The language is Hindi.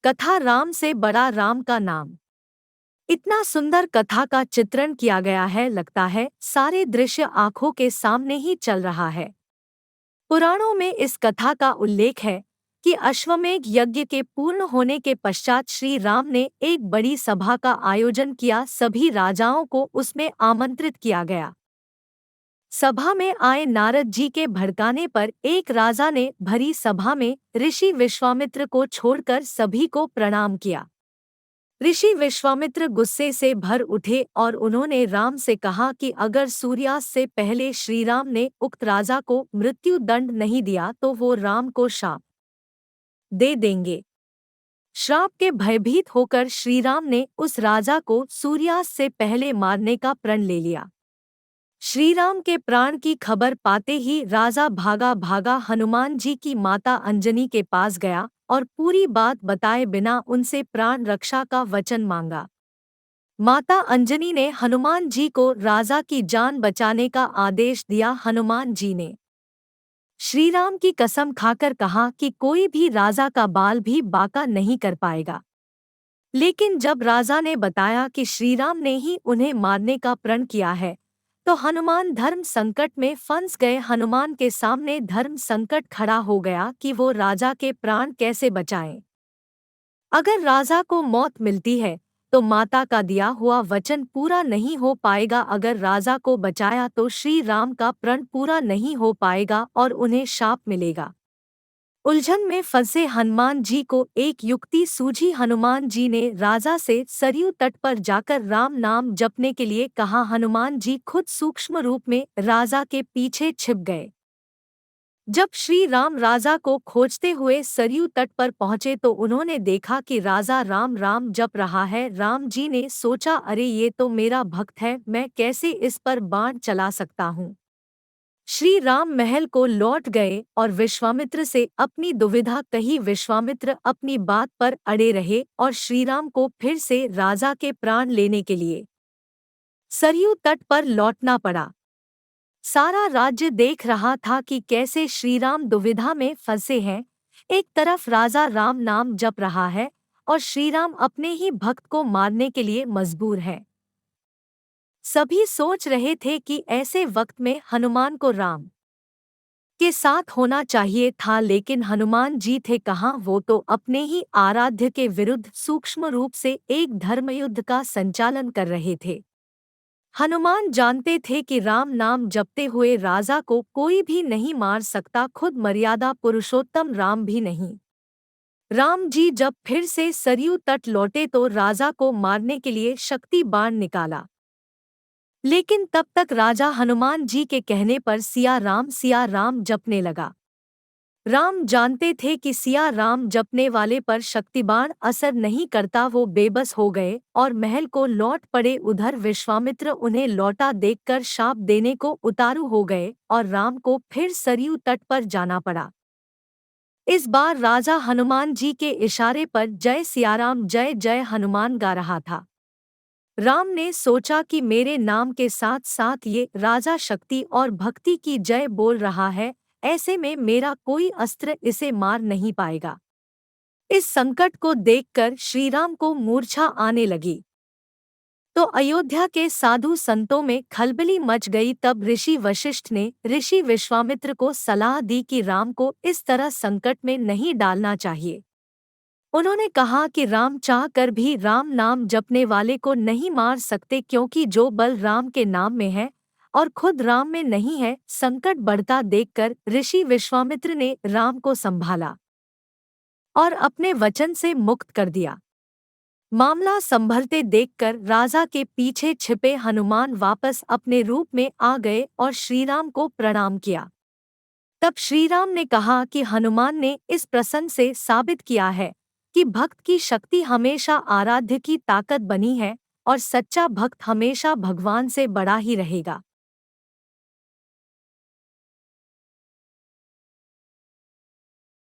कथा राम से बड़ा राम का नाम। इतना सुंदर कथा का चित्रण किया गया है, लगता है सारे दृश्य आंखों के सामने ही चल रहा है। पुराणों में इस कथा का उल्लेख है कि अश्वमेध यज्ञ के पूर्ण होने के पश्चात श्री राम ने एक बड़ी सभा का आयोजन किया। सभी राजाओं को उसमें आमंत्रित किया गया। सभा में आए नारद जी के भड़काने पर एक राजा ने भरी सभा में ऋषि विश्वामित्र को छोड़कर सभी को प्रणाम किया। ऋषि विश्वामित्र गुस्से से भर उठे और उन्होंने राम से कहा कि अगर सूर्यास्त से पहले श्री राम ने उक्त राजा को मृत्यु दंड नहीं दिया तो वो राम को शाप दे देंगे। श्राप के भयभीत होकर श्री राम ने उस राजा को सूर्यास्त से पहले मारने का प्रण ले लिया। श्री राम के प्राण की खबर पाते ही राजा भागा भागा हनुमान जी की माता अंजनी के पास गया और पूरी बात बताए बिना उनसे प्राण रक्षा का वचन मांगा। माता अंजनी ने हनुमान जी को राजा की जान बचाने का आदेश दिया। हनुमान जी ने श्री राम की कसम खाकर कहा कि कोई भी राजा का बाल भी बांका नहीं कर पाएगा। लेकिन जब राजा ने बताया कि श्री राम ने ही उन्हें मारने का प्रण किया है, तो हनुमान धर्म संकट में फंस गए। हनुमान के सामने धर्म संकट खड़ा हो गया कि वो राजा के प्राण कैसे बचाएं। अगर राजा को मौत मिलती है तो माता का दिया हुआ वचन पूरा नहीं हो पाएगा, अगर राजा को बचाया तो श्री राम का प्रण पूरा नहीं हो पाएगा और उन्हें शाप मिलेगा। उलझन में फंसे हनुमान जी को एक युक्ति सूझी। हनुमान जी ने राजा से सरयू तट पर जाकर राम नाम जपने के लिए कहा। हनुमान जी खुद सूक्ष्म रूप में राजा के पीछे छिप गए। जब श्री राम राजा को खोजते हुए सरयू तट पर पहुंचे तो उन्होंने देखा कि राजा राम राम जप रहा है। राम जी ने सोचा, अरे ये तो मेरा भक्त है, मैं कैसे इस पर बाण चला सकता हूँ। श्री राम महल को लौट गए और विश्वामित्र से अपनी दुविधा कही। विश्वामित्र अपनी बात पर अड़े रहे और श्रीराम को फिर से राजा के प्राण लेने के लिए सरयू तट पर लौटना पड़ा। सारा राज्य देख रहा था कि कैसे श्रीराम दुविधा में फंसे हैं। एक तरफ राजा राम नाम जप रहा है और श्रीराम अपने ही भक्त को मारने के लिए मजबूर है। सभी सोच रहे थे कि ऐसे वक्त में हनुमान को राम के साथ होना चाहिए था, लेकिन हनुमान जी थे कहाँ, वो तो अपने ही आराध्य के विरुद्ध सूक्ष्म रूप से एक धर्मयुद्ध का संचालन कर रहे थे। हनुमान जानते थे कि राम नाम जपते हुए राजा को कोई भी नहीं मार सकता, खुद मर्यादा पुरुषोत्तम राम भी नहीं। राम जी जब फिर से सरयू तट लौटे तो राजा को मारने के लिए शक्ति बाण निकाला, लेकिन तब तक राजा हनुमान जी के कहने पर सिया राम जपने लगा। राम जानते थे कि सिया राम जपने वाले पर शक्तिबाण असर नहीं करता, वो बेबस हो गए और महल को लौट पड़े। उधर विश्वामित्र उन्हें लौटा देखकर शाप देने को उतारू हो गए और राम को फिर सरयू तट पर जाना पड़ा। इस बार राजा हनुमान जी के इशारे पर जय सियाराम जय जय हनुमान गा रहा था। राम ने सोचा कि मेरे नाम के साथ साथ ये राजा शक्ति और भक्ति की जय बोल रहा है, ऐसे में मेरा कोई अस्त्र इसे मार नहीं पाएगा। इस संकट को देखकर श्रीराम को मूर्छा आने लगी तो अयोध्या के साधु संतों में खलबली मच गई। तब ऋषि वशिष्ठ ने ऋषि विश्वामित्र को सलाह दी कि राम को इस तरह संकट में नहीं डालना चाहिए। उन्होंने कहा कि राम चाह कर भी राम नाम जपने वाले को नहीं मार सकते, क्योंकि जो बल राम के नाम में है और खुद राम में नहीं है। संकट बढ़ता देखकर ऋषि विश्वामित्र ने राम को संभाला और अपने वचन से मुक्त कर दिया। मामला संभलते देखकर राजा के पीछे छिपे हनुमान वापस अपने रूप में आ गए और श्रीराम को प्रणाम किया। तब श्रीराम ने कहा कि हनुमान ने इस प्रसंग से साबित किया है कि भक्त की शक्ति हमेशा आराध्य की ताकत बनी है और सच्चा भक्त हमेशा भगवान से बड़ा ही रहेगा।